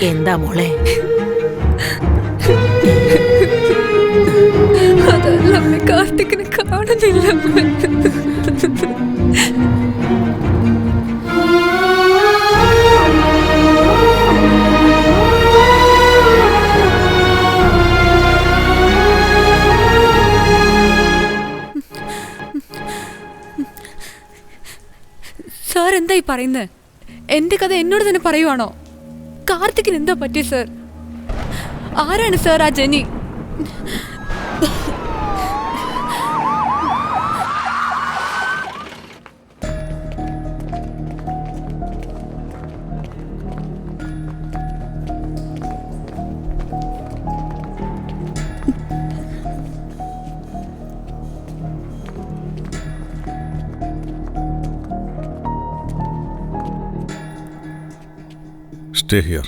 എന്താ മോളെ? അതല്ല അമ്മ, കാർത്തിക്കിനെ കാണുന്നില്ല. സാർ എന്തായി പറയുന്നത്? എന്റെ കഥ എന്നോട് തന്നെ പറയുവാണോ? കാർത്തിക്കിന് എന്താ പറ്റി സാർ? ആരാണ് സാർ ആ ജെനി? Stay here.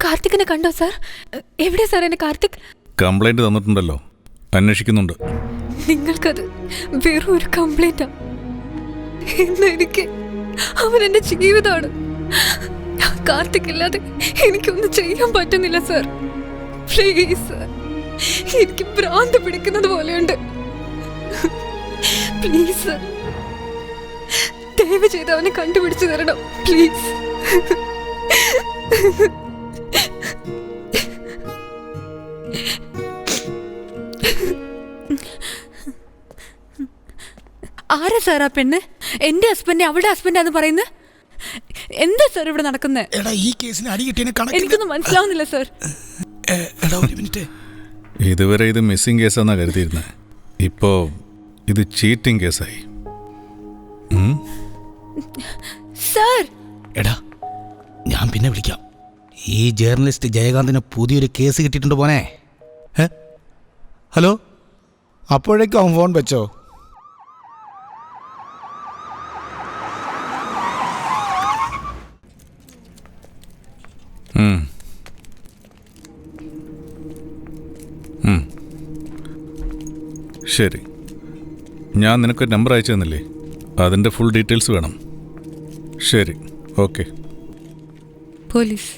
കാർത്തിക്കിനെ കണ്ടോ സാർ? എവിടെയാ സാർ എന്നെ കാർത്തിക്? കംപ്ലൈന്റ് തന്നിട്ടുണ്ടല്ലോ, അന്വേഷിക്കുന്നുണ്ട്. നിങ്ങൾക്കത് വെറും ഒരു കംപ്ലൈന്റാ. എനിക്ക് അവൻ എന്റെ ജീവിതമാണ്. കാർത്തിക് ഇല്ലാതെ എനിക്കൊന്നും ചെയ്യാൻ പറ്റുന്നില്ല സാർ. പ്ലീസ് സാർ, എനിക്ക് ഭ്രാന്ത് പിടിക്കുന്നത് പോലെയുണ്ട്. പ്ലീസ് സാർ, ദയവ് ചെയ്ത് അവനെ കണ്ടുപിടിച്ചു തരണം പ്ലീസ്. ആരാ സാർ ആ പെണ്ണ്? എന്റെ ഹസ്ബൻഡ് അവളുടെ ഹസ്ബൻഡാന്ന് പറയുന്നത്? എന്താ സാർ ഇവിടെ നടക്കുന്നത്? എനിക്കൊന്നും മനസ്സിലാവുന്നില്ല സാർ. ഇതുവരെ ഇത് മിസ്സിംഗ് കേസാന്നാ കരുതിയിരുന്നത്. ഇപ്പോ ഇത് ചീറ്റിംഗ് കേസായി. സാർ, എടാ ഞാൻ പിന്നെ വിളിക്കാം. ഈ ജേർണലിസ്റ്റ് ജയകാന്തിന് പുതിയൊരു കേസ് കിട്ടിയിട്ടുണ്ട് പോനെ. ഹലോ, അപ്പോഴേക്കും അവൻ ഫോൺ വെച്ചോ? ശരി, ഞാൻ നിനക്ക് നമ്പർ അയച്ചു തന്നില്ലേ? അതിൻ്റെ ഫുൾ ഡീറ്റെയിൽസ് വേണം. ശരി, ഓക്കെ. പോലീസ്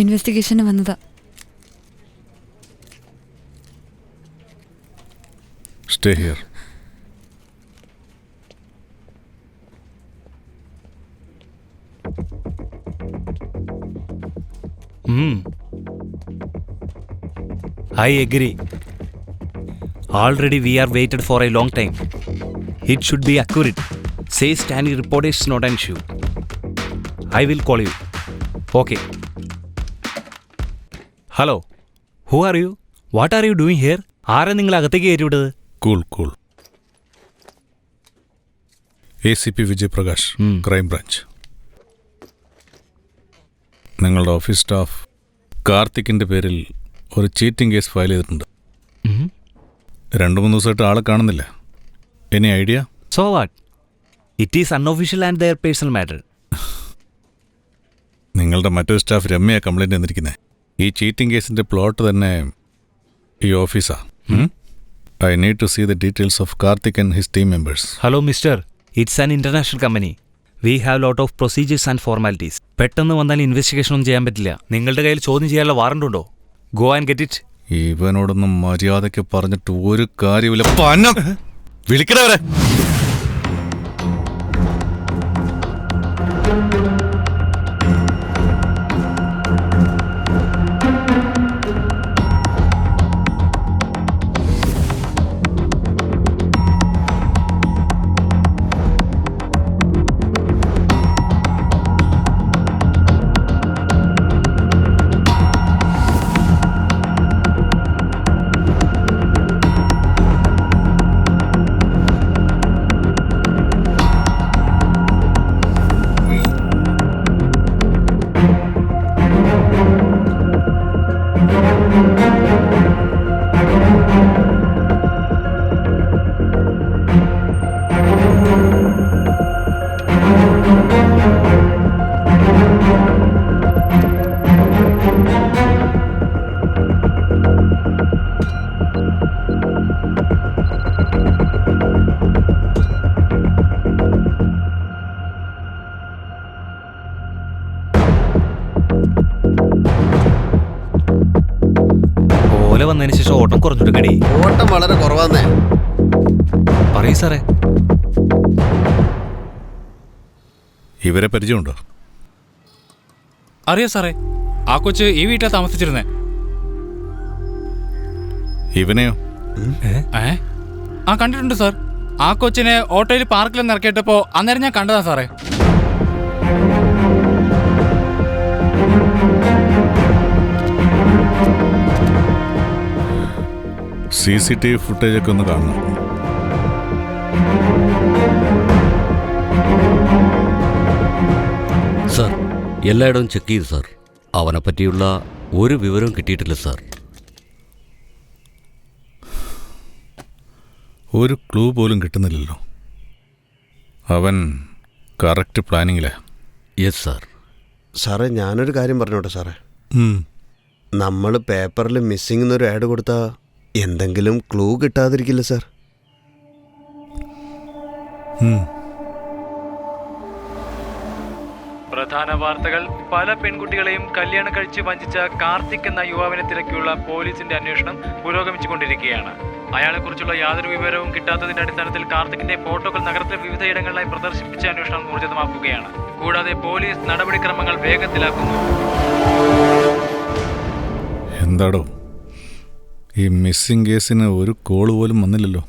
ഇൻവെസ്റ്റിഗേഷന് വന്നതാ. Stay here. I agree. Already we are waited for a long time. It should be accurate. Say standing report is not an issue. I will call you. Okay. Hello. Who are you? What are you doing here? ആരാ നിങ്ങൾ അകത്തേക്ക് കയറ്റിവിട്ടത്? Cool cool. ACP Vijay Prakash, crime branch. നിങ്ങളുടെ office staff കാർത്തിക്കിൻ്റെ പേരിൽ ഒരു cheating case file ചെയ്തിട്ടുണ്ട്. 2-3 ദിവസമായിട്ട് ആളെ കാണുന്നില്ല. Any idea? So what? It is unofficial and their personal matter. നിങ്ങളുടെ മറ്റൊരു സ്റ്റാഫ് രമ്യ കംപ്ലൈൻറ്റ് തന്നിരിക്കുന്നത്. ഈ ചീറ്റിംഗ് കേസിൻ്റെ പ്ലോട്ട് തന്നെ ഈ ഓഫീസാ. I need to see the details of Karthik and his team members. Hello, mister. It's an international company. We have lot of procedures and formalities. പെട്ടെന്ന് വന്നാൽ investigation ഒന്നും ചെയ്യാൻ പറ്റില്ല. നിങ്ങളുടെ കയ്യിൽ ചോദ്യം ചെയ്യാനുള്ള വാറണ്ട് ഉണ്ടോ? Go and get it. ഇവനോടൊന്നും മര്യാദയ്ക്ക് പറഞ്ഞിട്ട് ഒരു കാര്യമില്ല. പനം വിളിക്കണവരെ. വന്നതിന് ശേഷം ഓട്ടം കുറഞ്ഞിട്ടുണ്ടടി. ഓട്ടം വളരെ കുറവാന്നേ. പറയൂ സാറേ. ഇവരെ പരിചയമുണ്ടോ? അറിയാം സാറേ, ആ കൊച്ച് ഈ വീട്ടിൽ താമസിച്ചിരുന്നേ. ഇവനെയോ? ആ കണ്ടിട്ടുണ്ട് സാർ. ആ കൊച്ചിനെ ഓട്ടോയിൽ പാർക്കിൽ നിന്ന് ഇറക്കിയിട്ടപ്പോ അന്നേരം ഞാൻ കണ്ടതാ സാറേ. CCTV ഫുട്ടേജൊക്കെ ഒന്ന് കാണണം. സാർ, എല്ലായിടവും ചെക്ക് ചെയ്തു സാർ. അവനെ പറ്റിയുള്ള ഒരു വിവരവും കിട്ടിയിട്ടില്ല സാർ. ഒരു ക്ലൂ പോലും കിട്ടുന്നില്ലല്ലോ. അവൻ കറക്റ്റ് പ്ലാനിങ്ങിലാ. Yes sir. സാറേ, ഞാനൊരു കാര്യം പറഞ്ഞോട്ടെ സാറേ. ഉം. നമ്മൾ പേപ്പറിൽ മിസ്സിംഗ് എന്നൊരു ആഡ് കൊടുത്താൽ എന്തെങ്കിലും ക്ലൂ കിട്ടാതിരിക്കില്ല സാർ? പ്രധാന വാർത്തകൾ. പല പെൺകുട്ടികളെയും കല്യാണം കഴിച്ച് വഞ്ചിച്ച കാർത്തിക് എന്ന യുവാവിനെ തിരക്കിയുള്ള പോലീസിന്റെ അന്വേഷണം പുരോഗമിച്ചുകൊണ്ടിരിക്കുകയാണ്. അയാളെക്കുറിച്ചുള്ള യാതൊരു വിവരവും കിട്ടാത്തതിന്റെ അടിസ്ഥാനത്തിൽ കാർത്തിക്കിന്റെ ഫോട്ടോകൾ നഗരത്തിലെ വിവിധയിടങ്ങളിലായി പ്രദർശിപ്പിച്ച അന്വേഷണം ഊർജിതമാക്കുകയാണ്. കൂടാതെ പോലീസ് നടപടിക്രമങ്ങൾ വേഗത്തിലാക്കുന്നു. എന്താടോ ഈ മിസ്സിംഗ് കേസിന് ഒരു കോള് പോലും വന്നില്ലല്ലോ?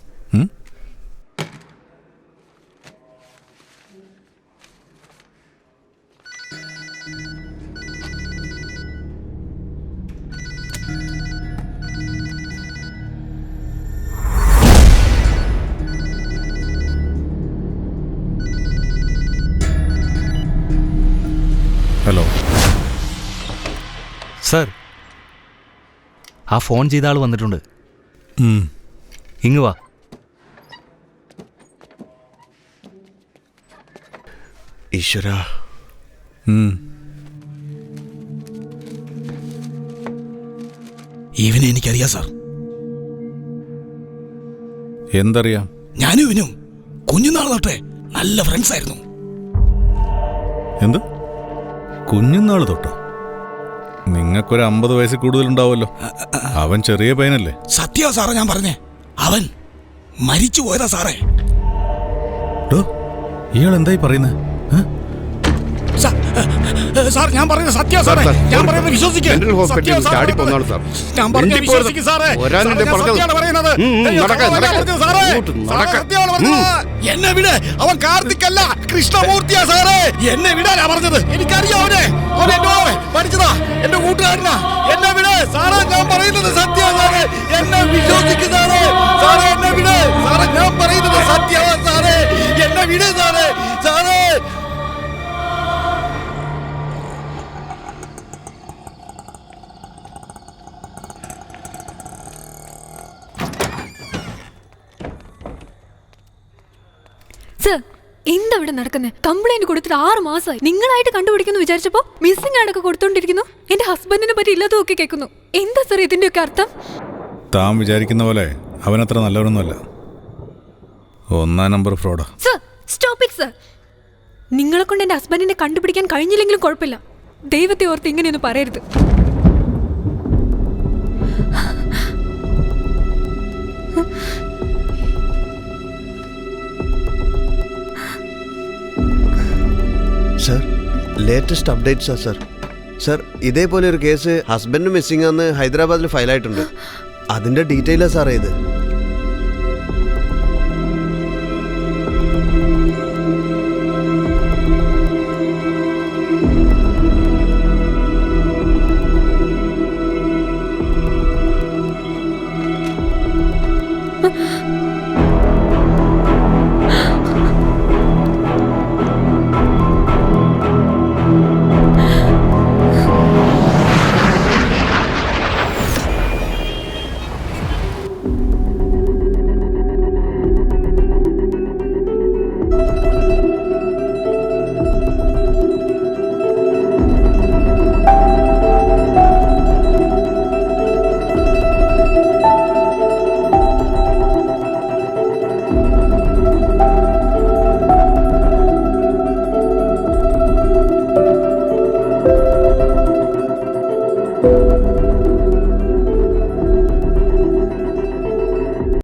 ഹലോ സാർ, ആ ഫോൺ ചെയ്ത ആൾ വന്നിട്ടുണ്ട്. ഇങ്ങ് വാ. ഈശ്വരാ, ഇവനെ എനിക്കറിയാം സാർ. എന്തറിയാം? ഞാനും ഇവനും കുഞ്ഞുനാൾ തൊട്ടേ നല്ല ഫ്രണ്ട്സ് ആയിരുന്നു. എന്ത്? കുഞ്ഞുനാൾ തൊട്ടോ? നിങ്ങൾക്കൊരു 50 വയസ്സിൽ കൂടുതലുണ്ടാവുമല്ലോ. അവൻ ചെറിയ പയ്യനല്ലേ? സത്യ സാറേ ഞാൻ പറഞ്ഞേ. അവൻ മരിച്ചു പോയതാ സാറേ. ഇയാൾ എന്തായി പറയുന്നത്? സാർ, ഞാൻ പറയുന്നത് സത്യം സാറേ. ഞാൻ പറയുന്നത് വിശ്വസിക്കുക. എന്നെ വിട്. അവൻ കാർത്തിക്കല്ല, കൃഷ്ണമൂർത്തിയാ സാറേ. എന്നെ വിടാനാ പറഞ്ഞത്. എനിക്കറിയാം അവനെ. അവൻ എന്റെ പഠിച്ചതാ, എന്റെ കൂട്ടുകാരനാ. എന്നെ വിട് സാറേ. ഞാൻ പറയുന്നത് സത്യം സാറേ. എന്നെ വിശ്വസിക്കുക സാറേ. സാറേ എന്നെ വിട് സാറേ. ഞാൻ പറയുന്നത് സത്യമാ സാറേ. എന്നെ വിട് സാറേ. സാറേ എന്താ ഇവിടെ നടക്കുന്നത്? കംപ്ലൈന്റ് കൊടുത്തിട്ട് 6 മാസമായി. നിങ്ങളായിട്ട് കണ്ടുപിടിക്കുന്നു വിചാരിച്ചപ്പോ മിസ്സിംഗ് ആടൊക്കെ കൊടുത്തോണ്ടിരിക്കുന്നു. എന്റെ ഹസ്ബൻഡിനെ പറ്റി ഇല്ലാതൊക്കെ കേൾക്കുന്നു. എന്താ സാർ ഇതിന്റെയൊക്കെ അർത്ഥം? താൻ വിചാരിക്കുന്ന പോലെ അവനത്ര നല്ലവനൊന്നുമല്ല. 1 നമ്പർ ഫ്രോഡാ. Sir, stop it sir. നിങ്ങളെ കൊണ്ട് എന്റെ ഹസ്ബൻഡിനെ കണ്ടുപിടിക്കാൻ കഴിഞ്ഞില്ലെങ്കിലും കുഴപ്പമില്ല. ദൈവത്തെ ഓർത്ത് ഇങ്ങനെയൊന്നും പറയരുത്. സാർ, ലേറ്റസ്റ്റ് അപ്ഡേറ്റ്സാ സാർ. സാർ, ഇതേപോലെ ഒരു കേസ് ഹസ്ബൻഡ് മിസ്സിംഗ് ആണെന്ന് ഹൈദരാബാദിൽ ഫയലായിട്ടുണ്ട്. അതിൻ്റെ ഡീറ്റെയിലാ സാറേ ഇത്.